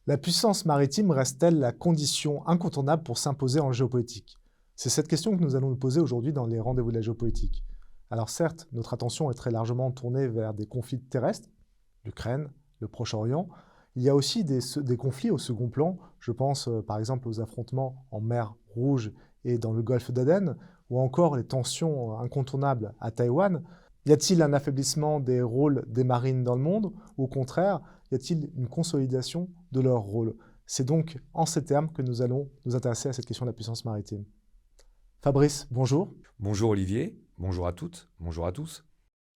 La puissance maritime reste-t-elle la condition incontournable pour s'imposer en géopolitique? C'est cette question que nous allons nous poser aujourd'hui dans les rendez-vous de la géopolitique. Alors certes, notre attention est très largement tournée vers des conflits terrestres, l'Ukraine, le Proche-Orient. Il y a aussi des conflits au second plan. Je pense par exemple aux affrontements en mer Rouge et dans le golfe d'Aden, ou encore les tensions incontournables à Taïwan. Y a-t-il un affaiblissement des rôles des marines dans le monde, ou au contraire, y a-t-il une consolidation de leur rôle? C'est donc en ces termes que nous allons nous intéresser à cette question de la puissance maritime. Fabrice, bonjour. Bonjour Olivier, bonjour à toutes, bonjour à tous.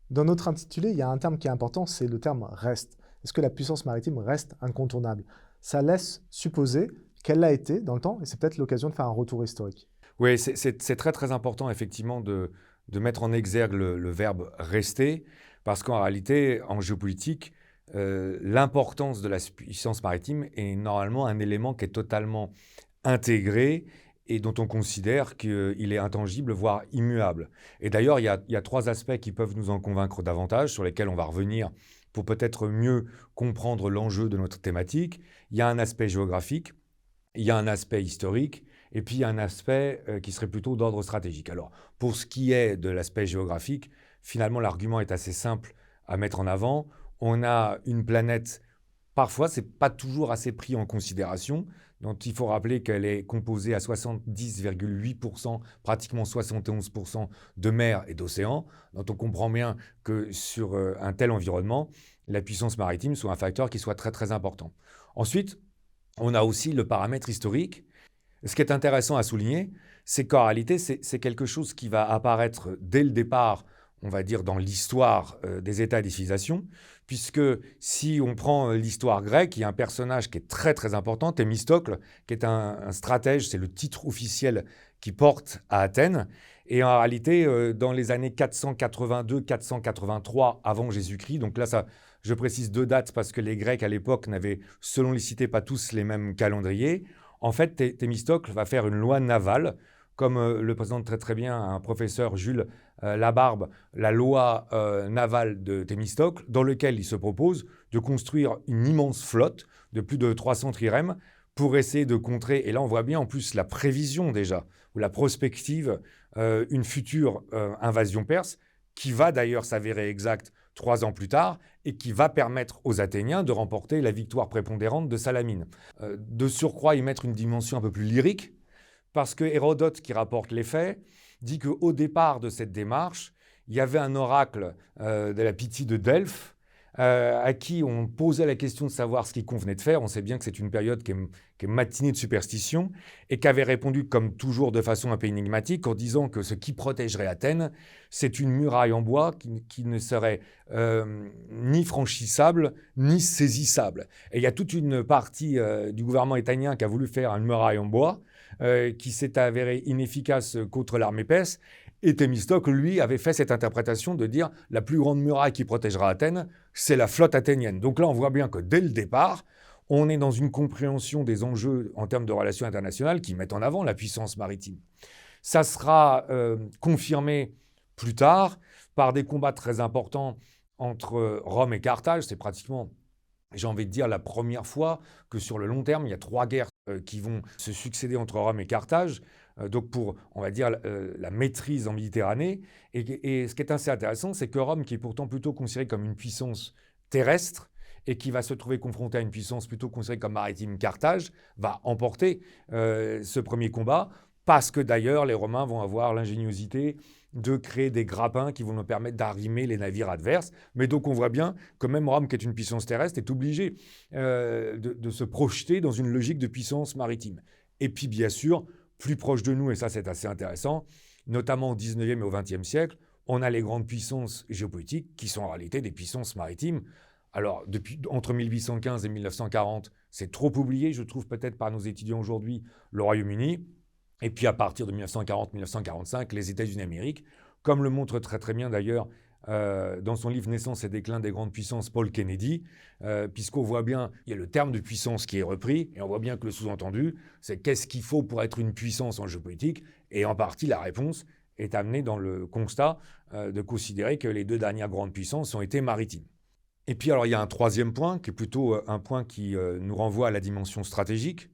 Dans notre intitulé, il y a un terme qui est important, c'est le terme reste. Est-ce que la puissance maritime reste incontournable? Ça laisse supposer qu'elle l'a été dans le temps, et c'est peut-être l'occasion de faire un retour historique. Oui, c'est très très important effectivement de mettre en exergue le verbe rester, parce qu'en réalité, en géopolitique, l'importance de la puissance maritime est normalement un élément qui est totalement intégré et dont on considère qu'il est intangible, voire immuable. Et d'ailleurs, il y a trois aspects qui peuvent nous en convaincre davantage, sur lesquels on va revenir pour peut-être mieux comprendre l'enjeu de notre thématique. Il y a un aspect géographique, il y a un aspect historique, et puis il y a un aspect qui serait plutôt d'ordre stratégique. Alors, pour ce qui est de l'aspect géographique, finalement, l'argument est assez simple à mettre en avant. On a une planète, parfois, ce n'est pas toujours assez pris en considération, dont il faut rappeler qu'elle est composée à 70,8%, pratiquement 71% de mer et d'océan, dont on comprend bien que sur un tel environnement, la puissance maritime soit un facteur qui soit très très important. Ensuite, on a aussi le paramètre historique. Ce qui est intéressant à souligner, c'est qu'en réalité, c'est quelque chose qui va apparaître dès le départ, on va dire, dans l'histoire des États et des civilisations, puisque si on prend l'histoire grecque, il y a un personnage qui est très très important, Thémistocle, qui est un stratège, c'est le titre officiel qui porte à Athènes. Et en réalité, dans les années 482-483 avant Jésus-Christ, donc là, je précise deux dates parce que les Grecs à l'époque n'avaient, selon les cités, pas tous les mêmes calendriers. En fait, Thémistocle va faire une loi navale, comme le présente très très bien un professeur Jules Labarbe, la loi navale de Thémistocle, dans lequel il se propose de construire une immense flotte de plus de 300 trirèmes pour essayer de contrer, et là on voit bien en plus la prévision déjà, ou la prospective, une future invasion perse, qui va d'ailleurs s'avérer exacte 3 ans plus tard, et qui va permettre aux Athéniens de remporter la victoire prépondérante de Salamine. De surcroît, y mettre une dimension un peu plus lyrique, parce que Hérodote, qui rapporte les faits, dit qu'au départ de cette démarche, il y avait un oracle de la Pythie de Delphes, à qui on posait la question de savoir ce qu'il convenait de faire. On sait bien que c'est une période qui est matinée de superstition, et qui avait répondu, comme toujours, de façon un peu énigmatique, en disant que ce qui protégerait Athènes, c'est une muraille en bois qui ne serait ni franchissable, ni saisissable. Et il y a toute une partie du gouvernement athénien qui a voulu faire une muraille en bois, qui s'est avérée inefficace contre l'armée perse. Et Thémistocle, lui, avait fait cette interprétation de dire la plus grande muraille qui protégera Athènes, c'est la flotte athénienne. Donc là, on voit bien que dès le départ, on est dans une compréhension des enjeux en termes de relations internationales qui mettent en avant la puissance maritime. Ça sera confirmé plus tard par des combats très importants entre Rome et Carthage. C'est pratiquement, j'ai envie de dire, la première fois que sur le long terme, il y a 3 guerres qui vont se succéder entre Rome et Carthage. Donc pour, on va dire, la maîtrise en Méditerranée. Et ce qui est assez intéressant, c'est que Rome, qui est pourtant plutôt considérée comme une puissance terrestre, et qui va se trouver confrontée à une puissance plutôt considérée comme maritime, Carthage, va emporter ce premier combat, parce que d'ailleurs, les Romains vont avoir l'ingéniosité de créer des grappins qui vont nous permettre d'arrimer les navires adverses. Mais donc on voit bien que même Rome, qui est une puissance terrestre, est obligée de se projeter dans une logique de puissance maritime. Et puis bien sûr, plus proche de nous, et ça c'est assez intéressant, notamment au 19e et au 20e siècle, on a les grandes puissances géopolitiques qui sont en réalité des puissances maritimes. Alors, entre 1815 et 1940, c'est trop oublié, je trouve, peut-être par nos étudiants aujourd'hui, le Royaume-Uni. Et puis à partir de 1940-1945, les États-Unis d'Amérique, comme le montre très très bien d'ailleurs dans son livre Naissance et déclin des grandes puissances, Paul Kennedy, puisqu'on voit bien, il y a le terme de puissance qui est repris, et on voit bien que le sous-entendu, c'est qu'est-ce qu'il faut pour être une puissance en géopolitique, et en partie la réponse est amenée dans le constat de considérer que les 2 dernières grandes puissances ont été maritimes. Et puis, alors, il y a un troisième point qui est plutôt un point qui nous renvoie à la dimension stratégique.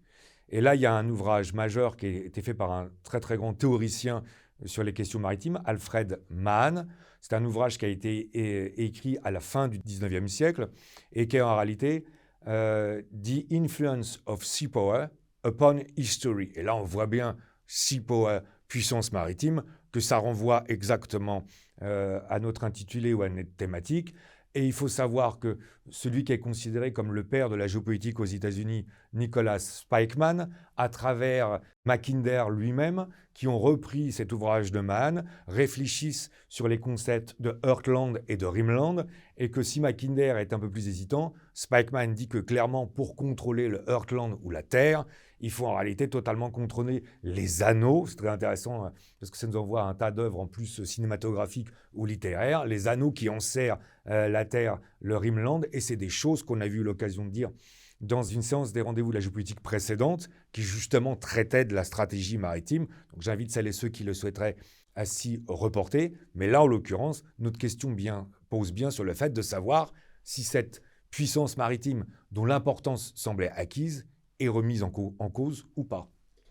Et là, il y a un ouvrage majeur qui a été fait par un très, très grand théoricien sur les questions maritimes, Alfred Mahan. C'est un ouvrage qui a été écrit à la fin du 19e siècle et qui est en réalité The Influence of Sea Power upon History. Et là, on voit bien Sea Power, puissance maritime, que ça renvoie exactement à notre intitulé ou à notre thématique. Et il faut savoir que celui qui est considéré comme le père de la géopolitique aux États-Unis, Nicholas Spykman, à travers Mackinder lui-même, qui ont repris cet ouvrage de Mahan, réfléchissent sur les concepts de Heartland et de Rimland, et que si Mackinder est un peu plus hésitant, Spykman dit que clairement, pour contrôler le Heartland ou la Terre, il faut en réalité totalement contrôler les anneaux. C'est très intéressant parce que ça nous envoie un tas d'œuvres en plus cinématographiques ou littéraires. Les anneaux qui enserrent la Terre, le Rimland, et c'est des choses qu'on a eu l'occasion de dire dans une séance des rendez-vous de la géopolitique précédente qui justement traitait de la stratégie maritime. Donc j'invite celles et ceux qui le souhaiteraient à s'y reporter. Mais là, en l'occurrence, notre question pose bien sur le fait de savoir si cette puissance maritime dont l'importance semblait acquise est remise en cause ou pas.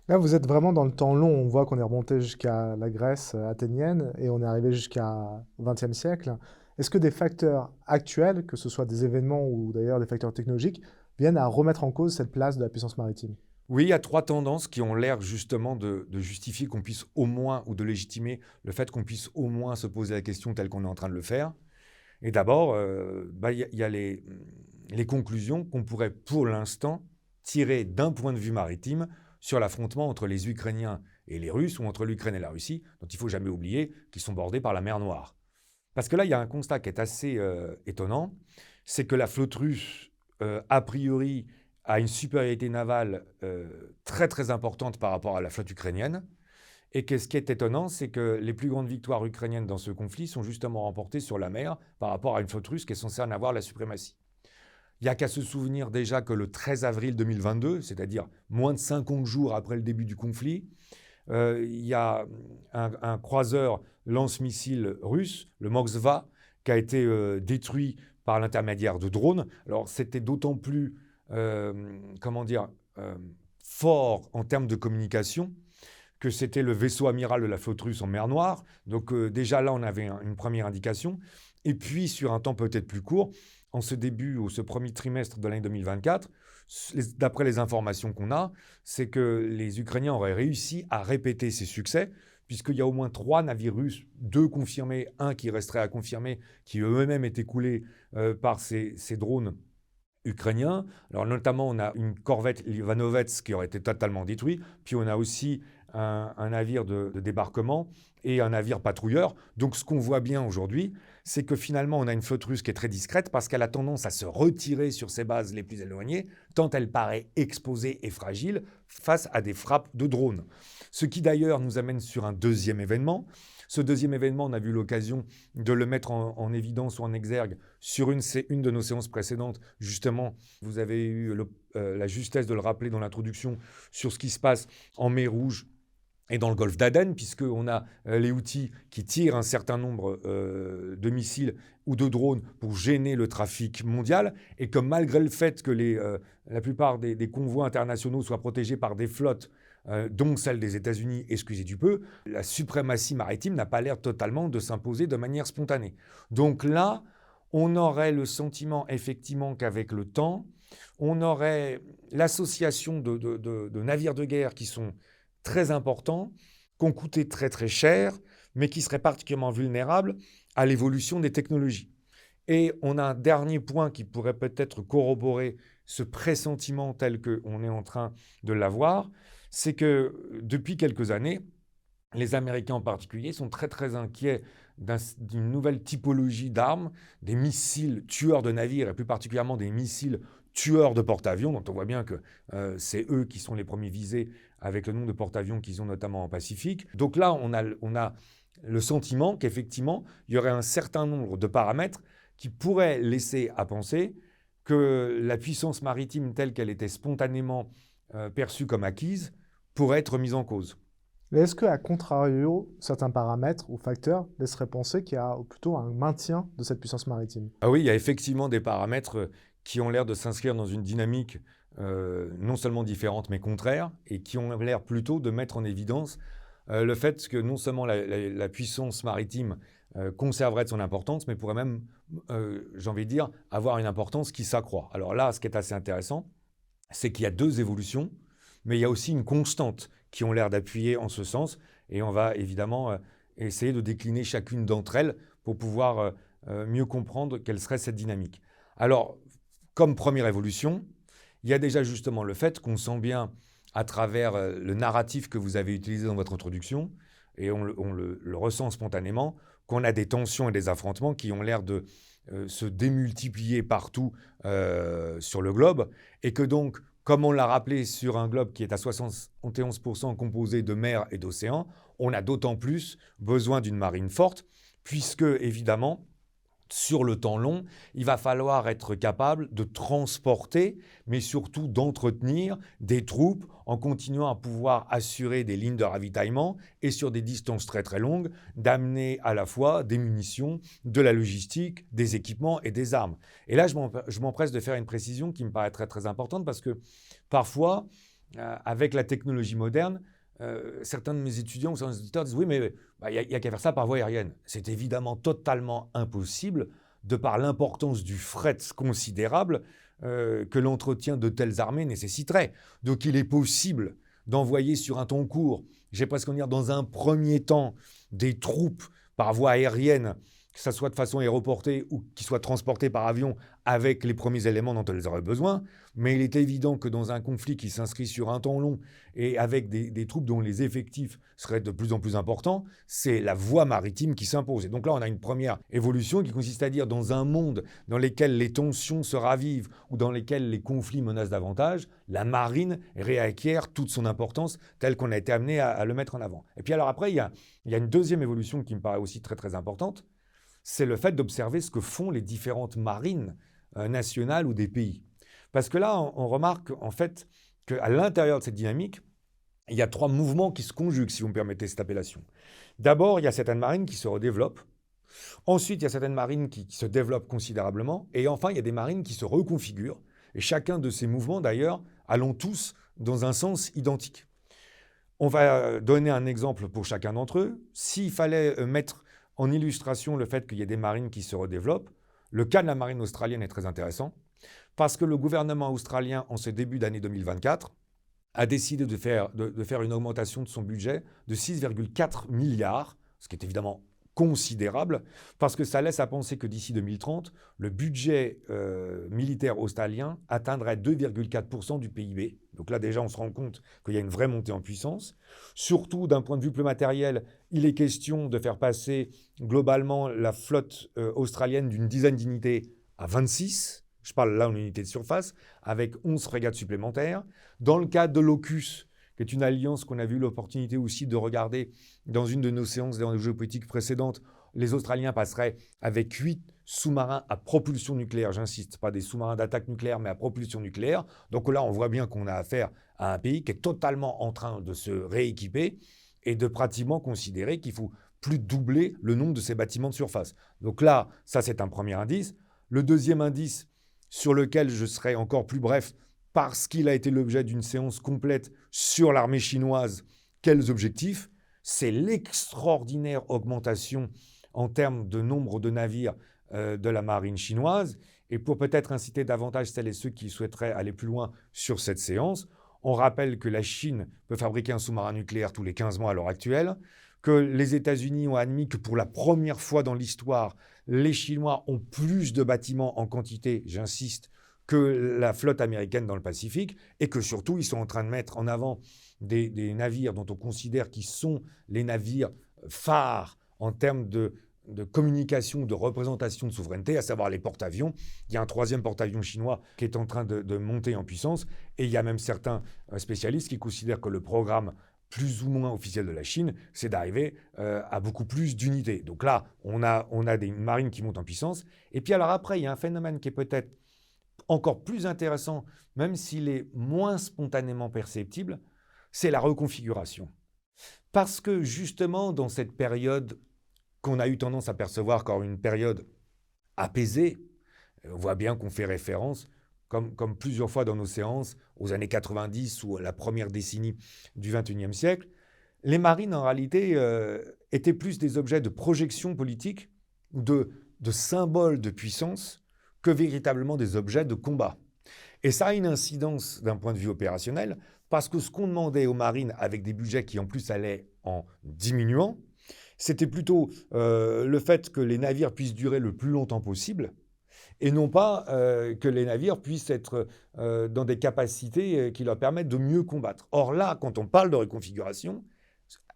Là, vous êtes vraiment dans le temps long. On voit qu'on est remonté jusqu'à la Grèce athénienne et on est arrivé jusqu'à XXe siècle. Est-ce que des facteurs actuels, que ce soit des événements ou d'ailleurs des facteurs technologiques, viennent à remettre en cause cette place de la puissance maritime? Oui, il y a trois tendances qui ont l'air justement de justifier qu'on puisse au moins, ou de légitimer le fait qu'on puisse au moins se poser la question telle qu'on est en train de le faire. Et d'abord, il y a les conclusions qu'on pourrait pour l'instant tirer d'un point de vue maritime sur l'affrontement entre les Ukrainiens et les Russes, ou entre l'Ukraine et la Russie, dont il ne faut jamais oublier qu'ils sont bordés par la mer Noire. Parce que là, il y a un constat qui est assez étonnant, c'est que la flotte russe, a priori, a une supériorité navale très très importante par rapport à la flotte ukrainienne, et que ce qui est étonnant, c'est que les plus grandes victoires ukrainiennes dans ce conflit sont justement remportées sur la mer par rapport à une flotte russe qui est censée en avoir la suprématie. Il n'y a qu'à se souvenir déjà que le 13 avril 2022, c'est-à-dire moins de 50 jours après le début du conflit, il y a un croiseur lance-missile russe, le Moskva, qui a été détruit par l'intermédiaire de drones. Alors c'était d'autant plus fort en termes de communication que c'était le vaisseau amiral de la flotte russe en mer Noire. Donc déjà là, on avait une première indication. Et puis, sur un temps peut-être plus court, en ce début ou ce premier trimestre de l'année 2024, d'après les informations qu'on a, c'est que les Ukrainiens auraient réussi à répéter ces succès, puisqu'il y a au moins 3 navires russes, 2 confirmés, 1 qui resterait à confirmer, qui eux-mêmes étaient coulés par ces drones ukrainiens. Alors notamment, on a une corvette Ivanovets qui aurait été totalement détruite, puis on a aussi un navire de débarquement et un navire patrouilleur. Donc ce qu'on voit bien aujourd'hui, c'est que finalement on a une flotte russe qui est très discrète parce qu'elle a tendance à se retirer sur ses bases les plus éloignées, tant elle paraît exposée et fragile face à des frappes de drones. Ce qui d'ailleurs nous amène sur un deuxième événement. Ce deuxième événement, on a eu l'occasion de le mettre en évidence ou en exergue sur une de nos séances précédentes. Justement, vous avez eu la justesse de le rappeler dans l'introduction sur ce qui se passe en mer Rouge et dans le golfe d'Aden, puisqu'on a les Houthis qui tirent un certain nombre de missiles ou de drones pour gêner le trafic mondial, et que malgré le fait que la plupart des convois internationaux soient protégés par des flottes, dont celle des États-Unis, excusez du peu, la suprématie maritime n'a pas l'air totalement de s'imposer de manière spontanée. Donc là, on aurait le sentiment effectivement qu'avec le temps, on aurait l'association de navires de guerre qui sont très importants, qui ont coûté très très cher, mais qui seraient particulièrement vulnérables à l'évolution des technologies. Et on a un dernier point qui pourrait peut-être corroborer ce pressentiment tel qu'on est en train de l'avoir, c'est que depuis quelques années, les Américains en particulier sont très très inquiets d'une nouvelle typologie d'armes, des missiles tueurs de navires et plus particulièrement des missiles tueurs de porte-avions, dont on voit bien que c'est eux qui sont les premiers visés avec le nombre de porte-avions qu'ils ont notamment en Pacifique. Donc là, on a le sentiment qu'effectivement, il y aurait un certain nombre de paramètres qui pourraient laisser à penser que la puissance maritime telle qu'elle était spontanément perçue comme acquise pourrait être mise en cause. Mais est-ce qu'à contrario, certains paramètres ou facteurs laisseraient penser qu'il y a plutôt un maintien de cette puissance maritime? Ah oui, il y a effectivement des paramètres qui ont l'air de s'inscrire dans une dynamique non seulement différente mais contraire, et qui ont l'air plutôt de mettre en évidence le fait que non seulement la puissance maritime conserverait de son importance, mais pourrait même, j'ai envie de dire, avoir une importance qui s'accroît. Alors là, ce qui est assez intéressant, c'est qu'il y a deux évolutions, mais il y a aussi une constante qui ont l'air d'appuyer en ce sens, et on va évidemment essayer de décliner chacune d'entre elles pour pouvoir mieux comprendre quelle serait cette dynamique. Alors, comme première évolution, il y a déjà justement le fait qu'on sent bien à travers le narratif que vous avez utilisé dans votre introduction, et on le ressent spontanément, qu'on a des tensions et des affrontements qui ont l'air de se démultiplier partout sur le globe, et que donc, comme on l'a rappelé, sur un globe qui est à 71% composé de mers et d'océans, on a d'autant plus besoin d'une marine forte, puisque évidemment, sur le temps long, il va falloir être capable de transporter, mais surtout d'entretenir des troupes en continuant à pouvoir assurer des lignes de ravitaillement et sur des distances très très longues, d'amener à la fois des munitions, de la logistique, des équipements et des armes. Et là, je m'empresse de faire une précision qui me paraît très très importante parce que parfois, avec la technologie moderne, certains de mes étudiants ou certains auditeurs disent oui, mais il y a qu'à faire ça par voie aérienne. C'est évidemment totalement impossible de par l'importance du fret considérable que l'entretien de telles armées nécessiterait. Donc il est possible d'envoyer sur un temps court, j'ai presque envie de dire dans un premier temps, des troupes par voie aérienne, que ce soit de façon aéroportée ou qui soient transportées par avion avec les premiers éléments dont elles auraient besoin. Mais il est évident que dans un conflit qui s'inscrit sur un temps long et avec des troupes dont les effectifs seraient de plus en plus importants, c'est la voie maritime qui s'impose. Et donc là, on a une première évolution qui consiste à dire dans un monde dans lequel les tensions se ravivent ou dans lequel les conflits menacent davantage, la marine réacquiert toute son importance telle qu'on a été amené à le mettre en avant. Et puis alors après, il y a une deuxième évolution qui me paraît aussi très très importante, c'est le fait d'observer ce que font les différentes marines nationales ou des pays. Parce que là, on remarque en fait qu'à l'intérieur de cette dynamique, il y a trois mouvements qui se conjuguent, si vous me permettez cette appellation. D'abord, il y a certaines marines qui se redéveloppent. Ensuite, il y a certaines marines qui se développent considérablement. Et enfin, il y a des marines qui se reconfigurent. Et chacun de ces mouvements, d'ailleurs, allons tous dans un sens identique. On va donner un exemple pour chacun d'entre eux. S'il fallait mettre en illustration le fait qu'il y ait des marines qui se redéveloppent, le cas de la marine australienne est très intéressant parce que le gouvernement australien, en ce début d'année 2024, a décidé de faire une augmentation de son budget de 6,4 milliards, ce qui est évidemment considérable, parce que ça laisse à penser que d'ici 2030, le budget militaire australien atteindrait 2,4% du PIB. Donc là, déjà, on se rend compte qu'il y a une vraie montée en puissance. Surtout, d'un point de vue plus matériel, il est question de faire passer globalement la flotte australienne d'une dizaine d'unités à 26. Je parle là en unité de surface, avec 11 frégates supplémentaires. Dans le cadre de l'AUKUS, qui est une alliance qu'on a eu l'opportunité aussi de regarder dans une de nos séances dans les géopolitiques précédentes, les Australiens passeraient avec 8 sous-marins à propulsion nucléaire, j'insiste, pas des sous-marins d'attaque nucléaire, mais à propulsion nucléaire. Donc là, on voit bien qu'on a affaire à un pays qui est totalement en train de se rééquiper et de pratiquement considérer qu'il faut plus de doubler le nombre de ces bâtiments de surface. Donc là, ça c'est un premier indice. Le deuxième indice, sur lequel je serai encore plus bref, parce qu'il a été l'objet d'une séance complète sur l'armée chinoise, quels objectifs? C'est l'extraordinaire augmentation en termes de nombre de navires de la marine chinoise. Et pour peut-être inciter davantage celles et ceux qui souhaiteraient aller plus loin sur cette séance, on rappelle que la Chine peut fabriquer un sous-marin nucléaire tous les 15 mois à l'heure actuelle, que les États-Unis ont admis que pour la première fois dans l'histoire, les Chinois ont plus de bâtiments en quantité, j'insiste, que la flotte américaine dans le Pacifique, et que surtout, ils sont en train de mettre en avant des navires dont on considère qu'ils sont les navires phares en termes de communication, de représentation de souveraineté, à savoir les porte-avions. Il y a un troisième porte-avions chinois qui est en train de monter en puissance, et il y a même certains spécialistes qui considèrent que le programme plus ou moins officiel de la Chine, c'est d'arriver à beaucoup plus d'unités. Donc là, on a des marines qui montent en puissance. Et puis alors après, il y a un phénomène qui est peut-être encore plus intéressant, même s'il est moins spontanément perceptible, c'est la reconfiguration. Parce que justement, dans cette période qu'on a eu tendance à percevoir comme une période apaisée, on voit bien qu'on fait référence, comme plusieurs fois dans nos séances, aux années 90 ou à la première décennie du XXIe siècle, les marines, en réalité, étaient plus des objets de projection politique ou de symboles de puissance que véritablement des objets de combat. Et ça a une incidence d'un point de vue opérationnel, parce que ce qu'on demandait aux marines, avec des budgets qui en plus allaient en diminuant, c'était plutôt le fait que les navires puissent durer le plus longtemps possible, et non pas que les navires puissent être dans des capacités qui leur permettent de mieux combattre. Or là, quand on parle de reconfiguration,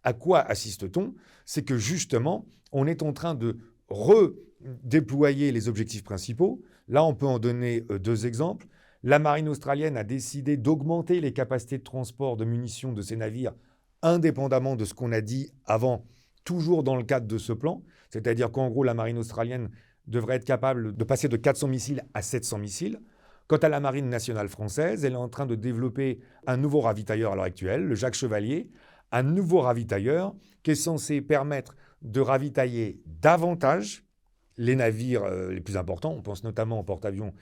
à quoi assiste-t-on? C'est que justement, on est en train de redéployer les objectifs principaux. Là, on peut en donner deux exemples. La marine australienne a décidé d'augmenter les capacités de transport de munitions de ses navires, indépendamment de ce qu'on a dit avant, toujours dans le cadre de ce plan. C'est-à-dire qu'en gros, la marine australienne devrait être capable de passer de 400 missiles à 700 missiles. Quant à la marine nationale française, elle est en train de développer un nouveau ravitailleur à l'heure actuelle, le Jacques Chevalier, un nouveau ravitailleur qui est censé permettre de ravitailler davantage les navires les plus importants, on pense notamment au porte-avions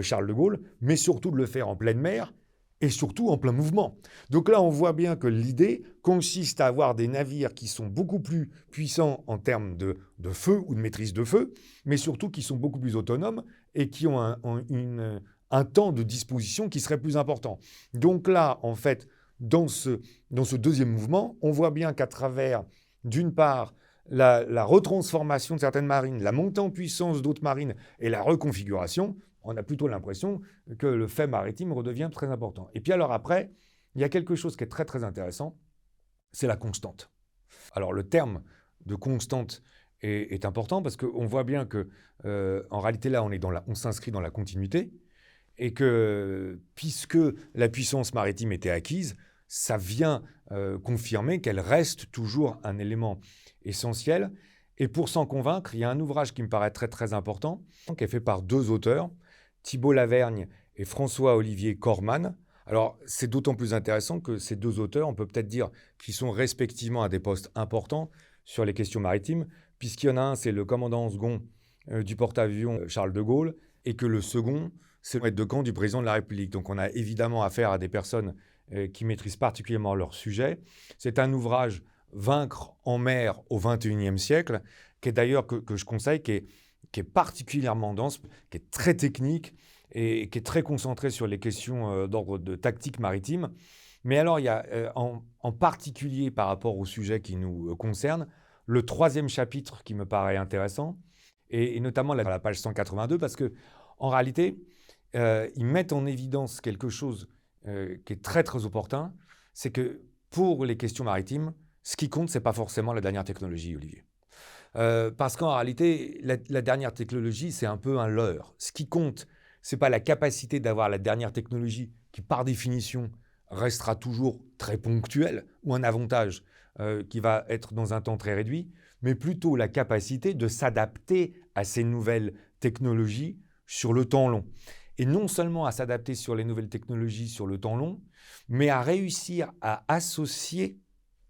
Charles de Gaulle, mais surtout de le faire en pleine mer et surtout en plein mouvement. Donc là, on voit bien que l'idée consiste à avoir des navires qui sont beaucoup plus puissants en termes de feu ou de maîtrise de feu, mais surtout qui sont beaucoup plus autonomes et qui ont un temps de disposition qui serait plus important. Donc là, en fait, dans ce deuxième mouvement, on voit bien qu'à travers, d'une part, la retransformation de certaines marines, la montée en puissance d'autres marines et la reconfiguration, on a plutôt l'impression que le fait maritime redevient très important. Et puis alors après, il y a quelque chose qui est très très intéressant, c'est la constante. Alors le terme de constante est important parce qu'on voit bien que en réalité là on s'inscrit dans la continuité et que puisque la puissance maritime était acquise, ça vient confirmer qu'elle reste toujours un élément essentiel. Et pour s'en convaincre, il y a un ouvrage qui me paraît très très important, qui est fait par deux auteurs, Thibault Lavergne et François-Olivier Corman. Alors, c'est d'autant plus intéressant que ces deux auteurs, on peut peut-être dire qu'ils sont respectivement à des postes importants sur les questions maritimes, puisqu'il y en a un, c'est le commandant en second du porte-avions Charles de Gaulle, et que le second, c'est le maître de camp du président de la République. Donc, on a évidemment affaire à des personnes qui maîtrisent particulièrement leur sujet. C'est un ouvrage Vaincre en mer au XXIe siècle, qui est d'ailleurs que je conseille, qui est particulièrement dense, qui est très technique et qui est très concentré sur les questions d'ordre de tactique maritime. Mais alors, il y a en particulier par rapport au sujet qui nous concerne, le troisième chapitre qui me paraît intéressant, et notamment la page 182, parce que en réalité, ils mettent en évidence quelque chose qui est très très opportun, c'est que pour les questions maritimes, ce qui compte, ce n'est pas forcément la dernière technologie, Olivier. Parce qu'en réalité, la dernière technologie, c'est un peu un leurre. Ce qui compte, ce n'est pas la capacité d'avoir la dernière technologie qui, par définition, restera toujours très ponctuelle ou un avantage qui va être dans un temps très réduit, mais plutôt la capacité de s'adapter à ces nouvelles technologies sur le temps long. Et non seulement à s'adapter sur les nouvelles technologies sur le temps long, mais à réussir à associer,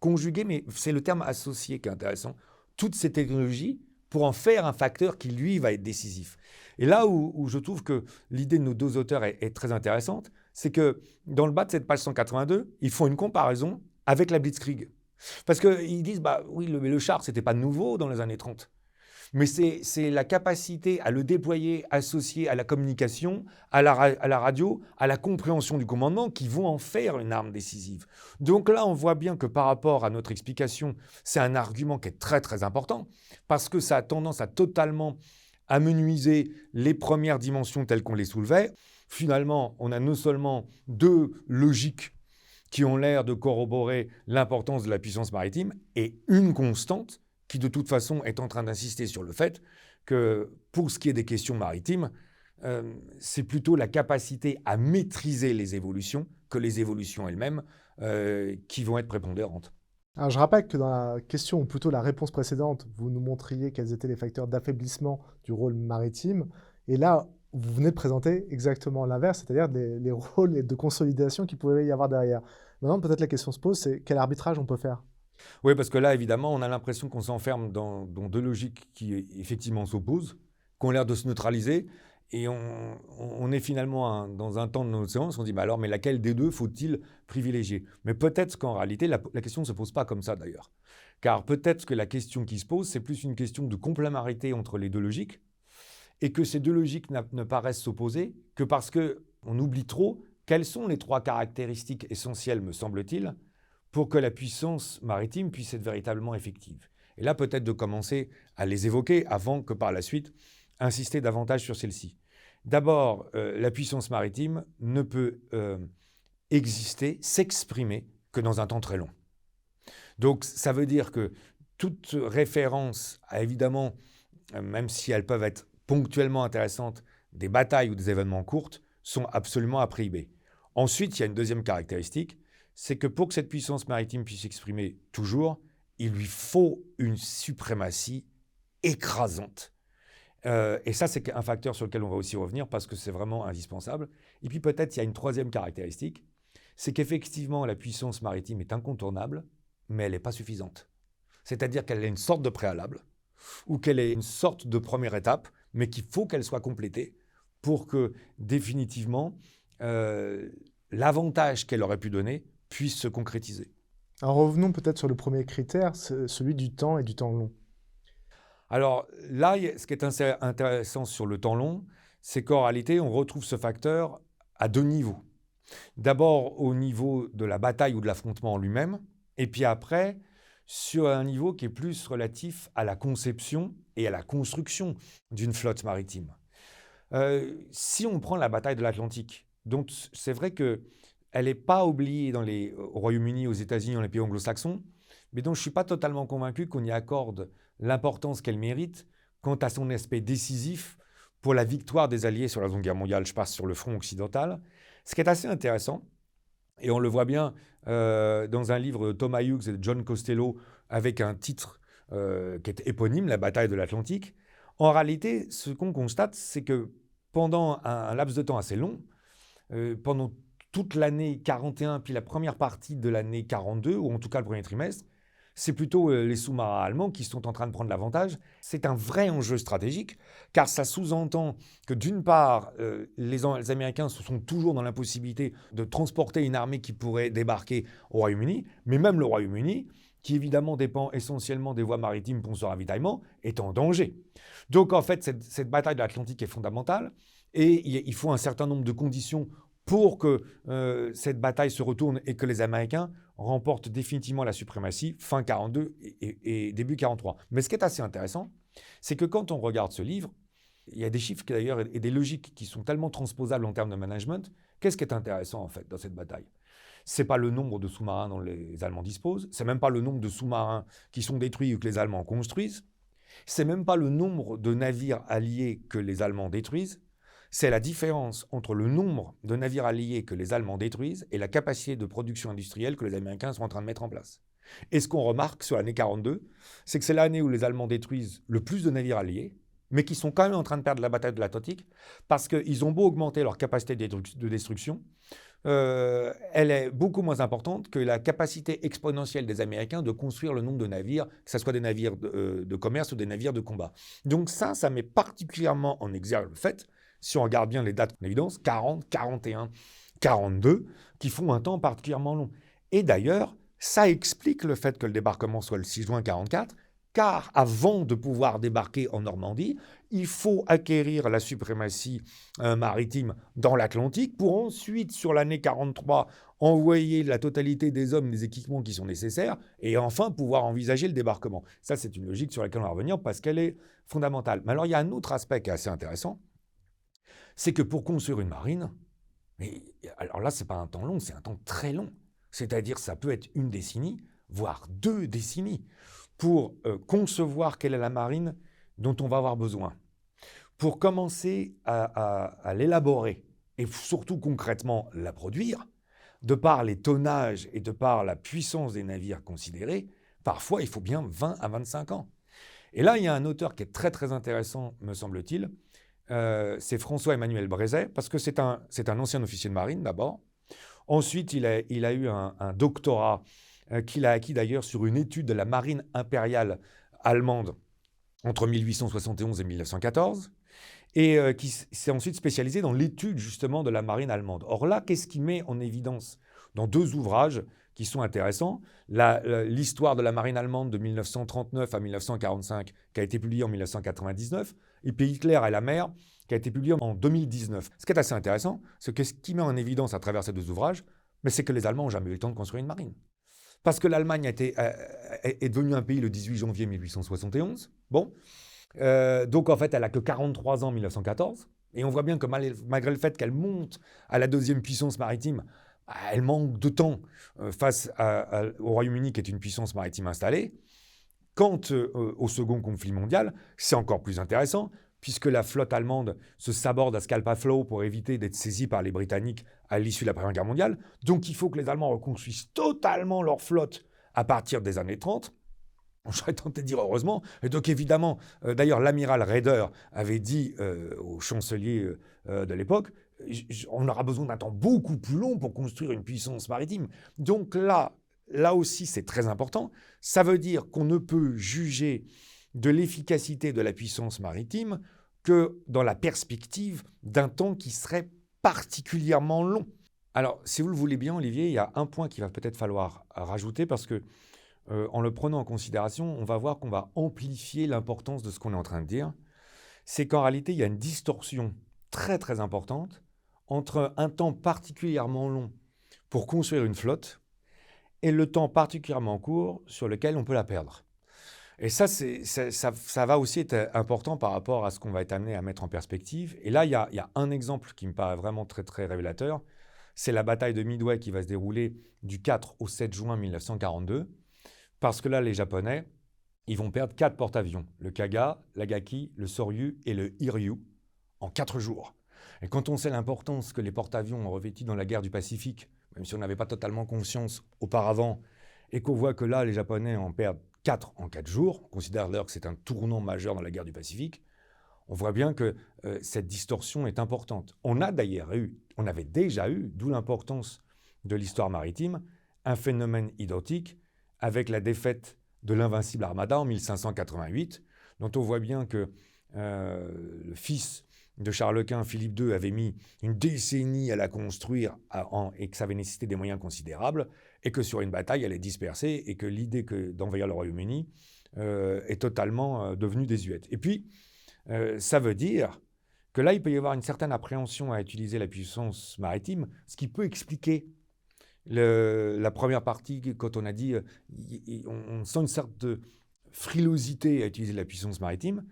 conjuguer, mais c'est le terme associé qui est intéressant, toutes ces technologies pour en faire un facteur qui, lui, va être décisif. Et là où je trouve que l'idée de nos deux auteurs est très intéressante, c'est que dans le bas de cette page 182, ils font une comparaison avec la Blitzkrieg. Parce qu'ils disent, bah oui, le char, ce n'était pas nouveau dans les années 30. Mais c'est la capacité à le déployer associé à la communication, à la radio, à la compréhension du commandement qui vont en faire une arme décisive. Donc là, on voit bien que par rapport à notre explication, c'est un argument qui est très très important parce que ça a tendance à totalement amenuiser les premières dimensions telles qu'on les soulevait. Finalement, on a non seulement deux logiques qui ont l'air de corroborer l'importance de la puissance maritime et une constante qui de toute façon est en train d'insister sur le fait que pour ce qui est des questions maritimes, c'est plutôt la capacité à maîtriser les évolutions que les évolutions elles-mêmes qui vont être prépondérantes. Alors, je rappelle que dans la question, ou plutôt la réponse précédente, vous nous montriez quels étaient les facteurs d'affaiblissement du rôle maritime. Et là, vous venez de présenter exactement l'inverse, c'est-à-dire les rôles de consolidation qu'il pouvait y avoir derrière. Maintenant, peut-être la question se pose, c'est quel arbitrage on peut faire? Oui, parce que là, évidemment, on a l'impression qu'on s'enferme dans deux logiques qui, effectivement, s'opposent, qui ont l'air de se neutraliser. Et on est finalement dans un temps de notre séance, on se dit, bah alors, mais laquelle des deux faut-il privilégier? Mais peut-être qu'en réalité, la question ne se pose pas comme ça, d'ailleurs. Car peut-être que la question qui se pose, c'est plus une question de complémentarité entre les deux logiques, et que ces deux logiques ne paraissent s'opposer que parce qu'on oublie trop quelles sont les trois caractéristiques essentielles, me semble-t-il, pour que la puissance maritime puisse être véritablement effective. Et là, peut-être de commencer à les évoquer avant que par la suite, insister davantage sur celles-ci. D'abord, la puissance maritime ne peut exister, s'exprimer que dans un temps très long. Donc, ça veut dire que toute référence à, évidemment, même si elles peuvent être ponctuellement intéressantes, des batailles ou des événements courts, sont absolument à prohiber. Ensuite, il y a une deuxième caractéristique, c'est que pour que cette puissance maritime puisse s'exprimer toujours, il lui faut une suprématie écrasante. Et ça, c'est un facteur sur lequel on va aussi revenir parce que c'est vraiment indispensable. Et puis peut-être, il y a une troisième caractéristique, c'est qu'effectivement, la puissance maritime est incontournable, mais elle n'est pas suffisante. C'est-à-dire qu'elle est une sorte de préalable ou qu'elle est une sorte de première étape, mais qu'il faut qu'elle soit complétée pour que, définitivement, l'avantage qu'elle aurait pu donner puisse se concrétiser. Alors revenons peut-être sur le premier critère, celui du temps et du temps long. Alors là, ce qui est intéressant sur le temps long, c'est qu'en réalité, on retrouve ce facteur à deux niveaux. D'abord au niveau de la bataille ou de l'affrontement en lui-même, et puis après, sur un niveau qui est plus relatif à la conception et à la construction d'une flotte maritime. Si on prend la bataille de l'Atlantique, donc c'est vrai qu'elle n'est pas oubliée au Royaume-Uni, aux États-Unis, dans les pays anglo-saxons, mais dont je ne suis pas totalement convaincu qu'on y accorde l'importance qu'elle mérite quant à son aspect décisif pour la victoire des Alliés sur la Seconde Guerre mondiale. Je passe sur le front occidental. Ce qui est assez intéressant, et on le voit bien dans un livre de Thomas Hughes et de John Costello avec un titre qui est éponyme, La bataille de l'Atlantique. En réalité, ce qu'on constate, c'est que pendant un laps de temps assez long, pendant toute l'année 41, puis la première partie de l'année 42, ou en tout cas le premier trimestre, c'est plutôt les sous-marins allemands qui sont en train de prendre l'avantage. C'est un vrai enjeu stratégique, car ça sous-entend que d'une part, les Américains sont toujours dans l'impossibilité de transporter une armée qui pourrait débarquer au Royaume-Uni, mais même le Royaume-Uni, qui évidemment dépend essentiellement des voies maritimes pour son ravitaillement, est en danger. Donc en fait, cette bataille de l'Atlantique est fondamentale, et il faut un certain nombre de conditions pour que cette bataille se retourne et que les Américains remportent définitivement la suprématie fin 42 et début 43. Mais ce qui est assez intéressant, c'est que quand on regarde ce livre, il y a des chiffres d'ailleurs et des logiques qui sont tellement transposables en termes de management. Qu'est-ce qui est intéressant en fait dans cette bataille? Ce n'est pas le nombre de sous-marins dont les Allemands disposent, ce n'est même pas le nombre de sous-marins qui sont détruits ou que les Allemands construisent, ce n'est même pas le nombre de navires alliés que les Allemands détruisent, c'est la différence entre le nombre de navires alliés que les Allemands détruisent et la capacité de production industrielle que les Américains sont en train de mettre en place. Et ce qu'on remarque sur l'année 42, c'est que c'est l'année où les Allemands détruisent le plus de navires alliés, mais qui sont quand même en train de perdre la bataille de l'Atlantique, parce qu'ils ont beau augmenter leur capacité de destruction, elle est beaucoup moins importante que la capacité exponentielle des Américains de construire le nombre de navires, que ce soit des navires de commerce ou des navires de combat. Donc ça met particulièrement en exergue le fait, si on regarde bien les dates en évidence, 40, 41, 42, qui font un temps particulièrement long. Et d'ailleurs, ça explique le fait que le débarquement soit le 6 juin 44, car avant de pouvoir débarquer en Normandie, il faut acquérir la suprématie maritime dans l'Atlantique pour ensuite, sur l'année 43, envoyer la totalité des hommes, des équipements qui sont nécessaires et enfin pouvoir envisager le débarquement. Ça, c'est une logique sur laquelle on va revenir parce qu'elle est fondamentale. Mais alors, il y a un autre aspect qui est assez intéressant, c'est que pour construire une marine, alors là, ce n'est pas un temps long, c'est un temps très long. C'est-à-dire ça peut être une décennie, voire 2 décennies, pour concevoir quelle est la marine dont on va avoir besoin. Pour commencer à l'élaborer et surtout concrètement la produire, de par les tonnages et de par la puissance des navires considérés, parfois il faut bien 20 à 25 ans. Et là, il y a un auteur qui est très très intéressant, me semble-t-il, c'est François-Emmanuel Brézet, parce que c'est un ancien officier de marine d'abord. Ensuite, il a eu un doctorat qu'il a acquis d'ailleurs sur une étude de la marine impériale allemande entre 1871 et 1914, et qui s'est ensuite spécialisé dans l'étude justement de la marine allemande. Or là, qu'est-ce qu'il met en évidence dans deux ouvrages qui sont intéressants? L'histoire de la marine allemande de 1939 à 1945, qui a été publiée en 1999, et puis Hitler et la mer, qui a été publié en 2019. Ce qui est assez intéressant, c'est que ce qui met en évidence à travers ces deux ouvrages, mais c'est que les Allemands n'ont jamais eu le temps de construire une marine. Parce que l'Allemagne est devenue un pays le 18 janvier 1871. Bon. Donc en fait, elle n'a que 43 ans en 1914. Et on voit bien que malgré le fait qu'elle monte à la deuxième puissance maritime, elle manque de temps face au Royaume-Uni, qui est une puissance maritime installée. Quant au second conflit mondial, c'est encore plus intéressant, puisque la flotte allemande se saborde à Scapa Flow pour éviter d'être saisie par les Britanniques à l'issue de la Première Guerre mondiale. Donc il faut que les Allemands reconstruisent totalement leur flotte à partir des années 30. J'aurais tenté de dire heureusement. Et donc évidemment, d'ailleurs l'amiral Raeder avait dit au chancelier de l'époque, on aura besoin d'un temps beaucoup plus long pour construire une puissance maritime. Donc là aussi c'est très important. Ça veut dire qu'on ne peut juger de l'efficacité de la puissance maritime que dans la perspective d'un temps qui serait particulièrement long. Alors, si vous le voulez bien, Olivier, il y a un point qu'il va peut-être falloir rajouter parce que, en le prenant en considération, on va voir qu'on va amplifier l'importance de ce qu'on est en train de dire. C'est qu'en réalité, il y a une distorsion très très importante entre un temps particulièrement long pour construire une flotte et le temps particulièrement court sur lequel on peut la perdre. Et ça va aussi être important par rapport à ce qu'on va être amené à mettre en perspective. Et là, il y a un exemple qui me paraît vraiment très, très révélateur. C'est la bataille de Midway qui va se dérouler du 4 au 7 juin 1942. Parce que là, les Japonais, ils vont perdre 4 porte-avions. Le Kaga, l'Agaki, le Soryu et le Hiryu en 4 jours. Et quand on sait l'importance que les porte-avions ont revêtu dans la guerre du Pacifique, même si on n'avait pas totalement conscience auparavant, et qu'on voit que là, les Japonais en perdent 4 en 4 jours, on considère d'ailleurs que c'est un tournant majeur dans la guerre du Pacifique, on voit bien que cette distorsion est importante. On avait déjà eu, d'où l'importance de l'histoire maritime, un phénomène identique avec la défaite de l'invincible Armada en 1588, dont on voit bien que le fils de Charles Quint, Philippe II, avait mis une décennie à la construire et que ça avait nécessité des moyens considérables, et que sur une bataille, elle est dispersée, et que l'idée d'envahir le Royaume-Uni est totalement devenue désuète. Et puis, ça veut dire que là, il peut y avoir une certaine appréhension à utiliser la puissance maritime, ce qui peut expliquer la première partie, quand on a dit on sent une sorte de frilosité à utiliser la puissance maritime,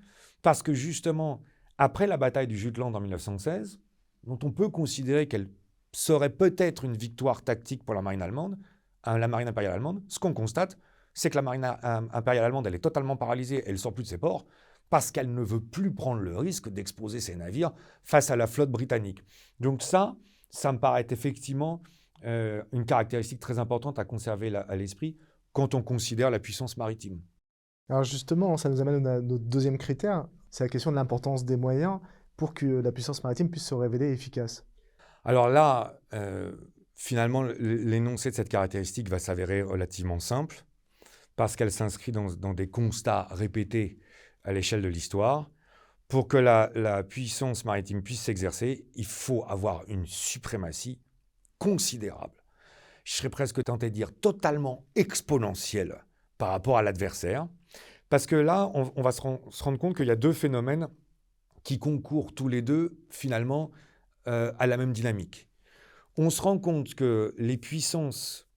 parce que justement, après la bataille du Jutland en 1916, dont on peut considérer qu'elle serait peut-être une victoire tactique pour la marine allemande, la marine impériale allemande, ce qu'on constate, c'est que la marine impériale allemande, elle est totalement paralysée, elle ne sort plus de ses ports, parce qu'elle ne veut plus prendre le risque d'exposer ses navires face à la flotte britannique. Donc ça me paraît effectivement une caractéristique très importante à conserver à l'esprit quand on considère la puissance maritime. Alors justement, ça nous amène à notre deuxième critère, c'est la question de l'importance des moyens pour que la puissance maritime puisse se révéler efficace. Alors là, finalement, l'énoncé de cette caractéristique va s'avérer relativement simple, parce qu'elle s'inscrit dans des constats répétés à l'échelle de l'histoire. Pour que la puissance maritime puisse s'exercer, il faut avoir une suprématie considérable. Je serais presque tenté de dire totalement exponentielle par rapport à l'adversaire. Parce que là, on va se rendre compte qu'il y a deux phénomènes qui concourent tous les deux, finalement, à la même dynamique. On se rend compte que les puissances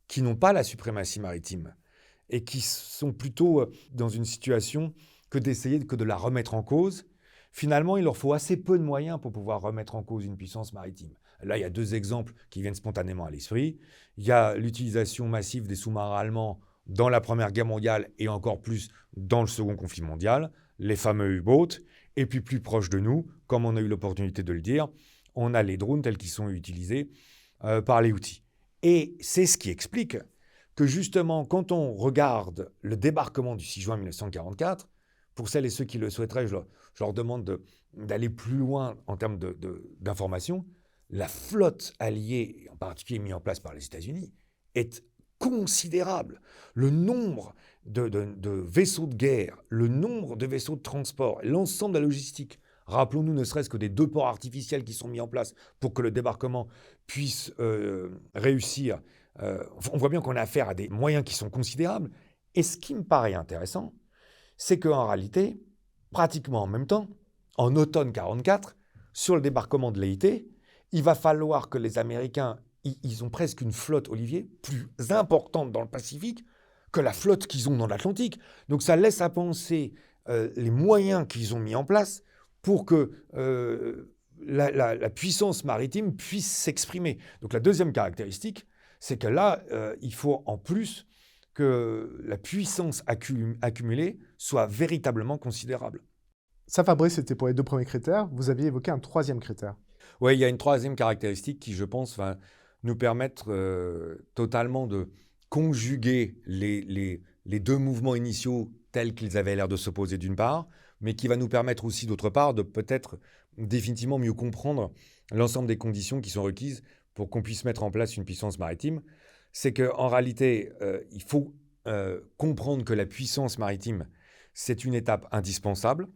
qui n'ont pas la suprématie maritime et qui sont plutôt dans une situation que d'essayer de la remettre en cause, finalement, il leur faut assez peu de moyens pour pouvoir remettre en cause une puissance maritime. Là, il y a deux exemples qui viennent spontanément à l'esprit. Il y a l'utilisation massive des sous-marins allemands dans la Première Guerre mondiale et encore plus dans le Second conflit mondial, les fameux U-boats. Et puis plus proche de nous, comme on a eu l'opportunité de le dire, on a les drones tels qu'ils sont utilisés par les Houthis. Et c'est ce qui explique que justement, quand on regarde le débarquement du 6 juin 1944, pour celles et ceux qui le souhaiteraient, je leur demande d'aller plus loin en termes d'informations. La flotte alliée, en particulier mise en place par les États-Unis, est considérable. Le nombre de vaisseaux de guerre, le nombre de vaisseaux de transport, l'ensemble de la logistique. Rappelons-nous ne serait-ce que des 2 ports artificiels qui sont mis en place pour que le débarquement puisse réussir. On voit bien qu'on a affaire à des moyens qui sont considérables. Et ce qui me paraît intéressant, c'est qu'en réalité, pratiquement en même temps, en automne 1944, sur le débarquement de Leyte, il va falloir que les Américains, ils ont presque une flotte, Olivier, plus importante dans le Pacifique que la flotte qu'ils ont dans l'Atlantique. Donc ça laisse à penser les moyens qu'ils ont mis en place pour que la puissance maritime puisse s'exprimer. Donc la deuxième caractéristique, c'est que là, il faut en plus que la puissance accumulée soit véritablement considérable. Ça, Fabrice, c'était pour les 2 premiers critères. Vous aviez évoqué un 3e critère. Oui, il y a une 3e caractéristique qui, je pense, va nous permettre totalement de conjuguer les 2 mouvements initiaux tels qu'ils avaient l'air de s'opposer d'une part, mais qui va nous permettre aussi d'autre part de peut-être définitivement mieux comprendre l'ensemble des conditions qui sont requises pour qu'on puisse mettre en place une puissance maritime. C'est qu'en réalité, il faut comprendre que la puissance maritime, c'est une étape indispensable.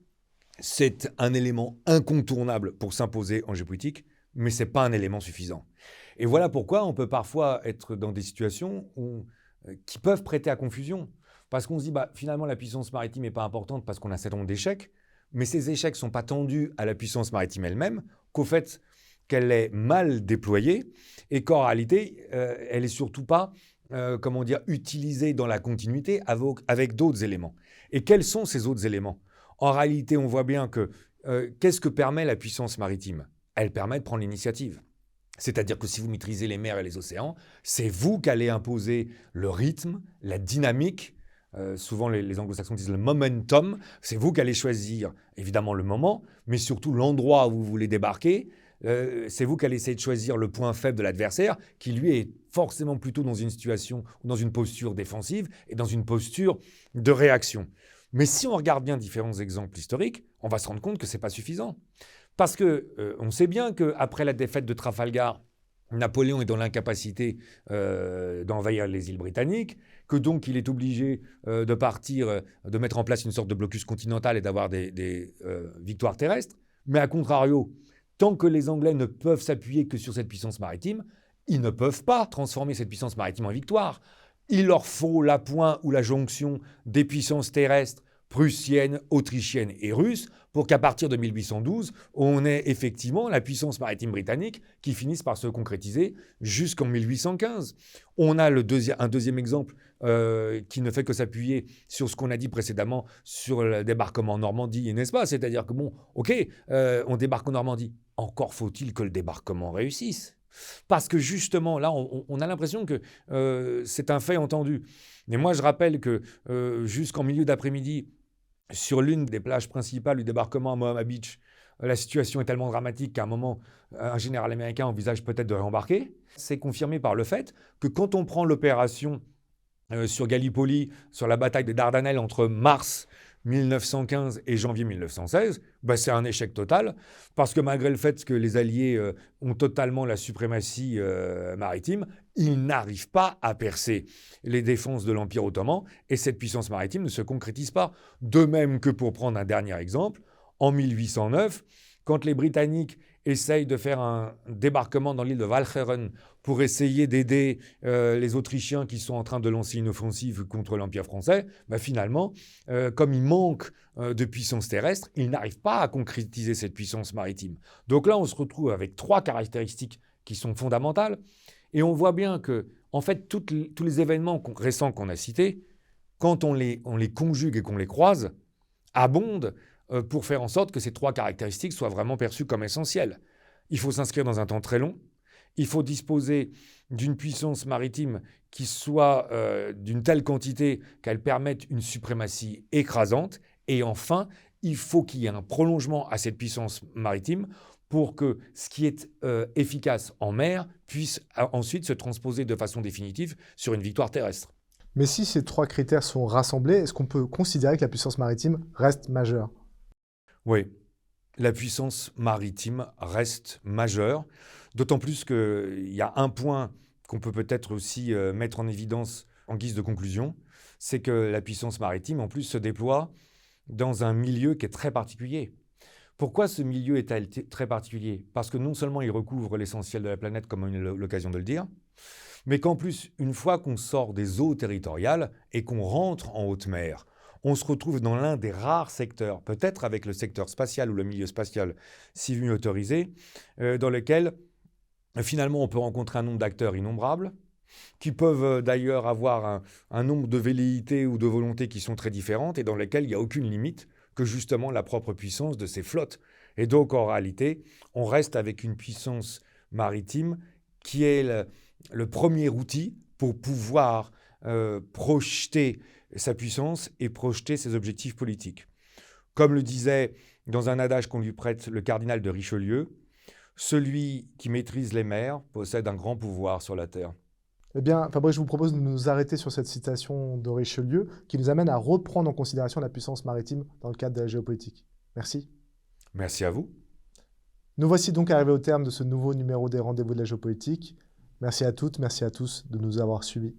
C'est un élément incontournable pour s'imposer en géopolitique, mais ce n'est pas un élément suffisant. Et voilà pourquoi on peut parfois être dans des situations qui peuvent prêter à confusion. Parce qu'on se dit, finalement, la puissance maritime n'est pas importante parce qu'on a cet nombre d'échecs, mais ces échecs ne sont pas tendus à la puissance maritime elle-même, qu'au fait qu'elle est mal déployée et qu'en réalité, elle n'est surtout pas utilisée dans la continuité avec d'autres éléments. Et quels sont ces autres éléments ? En réalité, on voit bien que qu'est-ce que permet la puissance maritime ? Elle permet de prendre l'initiative. C'est-à-dire que si vous maîtrisez les mers et les océans, c'est vous qui allez imposer le rythme, la dynamique. Souvent, les anglo-saxons disent le momentum. C'est vous qui allez choisir, évidemment, le moment, mais surtout l'endroit où vous voulez débarquer. C'est vous qui allez essayer de choisir le point faible de l'adversaire, qui lui est forcément plutôt dans une situation, dans une posture défensive et dans une posture de réaction. Mais si on regarde bien différents exemples historiques, on va se rendre compte que ce n'est pas suffisant. Parce qu'on sait bien qu'après la défaite de Trafalgar, Napoléon est dans l'incapacité d'envahir les îles britanniques, que donc il est obligé de partir, de mettre en place une sorte de blocus continental et d'avoir des victoires terrestres. Mais à contrario, tant que les Anglais ne peuvent s'appuyer que sur cette puissance maritime, ils ne peuvent pas transformer cette puissance maritime en victoire. Il leur faut l'appoint ou la jonction des puissances terrestres prussiennes, autrichiennes et russes pour qu'à partir de 1812, on ait effectivement la puissance maritime britannique qui finisse par se concrétiser jusqu'en 1815. On a un deuxième exemple qui ne fait que s'appuyer sur ce qu'on a dit précédemment sur le débarquement en Normandie, n'est-ce pas ? C'est-à-dire que on débarque en Normandie. Encore faut-il que le débarquement réussisse. Parce que justement, là, on a l'impression que c'est un fait entendu. Mais moi, je rappelle que jusqu'en milieu d'après-midi, sur l'une des plages principales du débarquement à Mohama Beach, la situation est tellement dramatique qu'à un moment, un général américain envisage peut-être de réembarquer. C'est confirmé par le fait que quand on prend l'opération sur Gallipoli, sur la bataille des Dardanelles entre mars 1915 et janvier 1916, c'est un échec total, parce que malgré le fait que les Alliés ont totalement la suprématie maritime, ils n'arrivent pas à percer les défenses de l'Empire ottoman, et cette puissance maritime ne se concrétise pas. De même que, pour prendre un dernier exemple, en 1809, quand les Britanniques essayent de faire un débarquement dans l'île de Walcheren pour essayer d'aider les Autrichiens qui sont en train de lancer une offensive contre l'Empire français, finalement, comme il manque de puissance terrestre, ils n'arrivent pas à concrétiser cette puissance maritime. Donc là, on se retrouve avec 3 caractéristiques qui sont fondamentales, et on voit bien que, en fait, tous les événements récents qu'on a cités, quand on les conjugue et qu'on les croise, abondent pour faire en sorte que ces 3 caractéristiques soient vraiment perçues comme essentielles. Il faut s'inscrire dans un temps très long. Il faut disposer d'une puissance maritime qui soit d'une telle quantité qu'elle permette une suprématie écrasante. Et enfin, il faut qu'il y ait un prolongement à cette puissance maritime pour que ce qui est efficace en mer puisse ensuite se transposer de façon définitive sur une victoire terrestre. Mais si ces 3 critères sont rassemblés, est-ce qu'on peut considérer que la puissance maritime reste majeure ? Oui, la puissance maritime reste majeure, d'autant plus qu'il y a un point qu'on peut peut-être aussi mettre en évidence en guise de conclusion, c'est que la puissance maritime, en plus, se déploie dans un milieu qui est très particulier. Pourquoi ce milieu est-il très particulier? Parce que non seulement il recouvre l'essentiel de la planète, comme on a eu l'occasion de le dire, mais qu'en plus, une fois qu'on sort des eaux territoriales et qu'on rentre en haute mer, on se retrouve dans l'un des rares secteurs, peut-être avec le secteur spatial ou le milieu spatial civil autorisé, dans lequel finalement on peut rencontrer un nombre d'acteurs innombrables, qui peuvent d'ailleurs avoir un nombre de velléités ou de volontés qui sont très différentes et dans lesquelles il n'y a aucune limite que justement la propre puissance de ces flottes. Et donc en réalité, on reste avec une puissance maritime qui est le premier outil pour pouvoir projeter sa puissance et projeter ses objectifs politiques. Comme le disait dans un adage qu'on lui prête le cardinal de Richelieu, celui qui maîtrise les mers possède un grand pouvoir sur la terre. Eh bien, Fabrice, je vous propose de nous arrêter sur cette citation de Richelieu qui nous amène à reprendre en considération la puissance maritime dans le cadre de la géopolitique. Merci. Merci à vous. Nous voici donc arrivés au terme de ce nouveau numéro des Rendez-vous de la géopolitique. Merci à toutes, merci à tous de nous avoir suivis.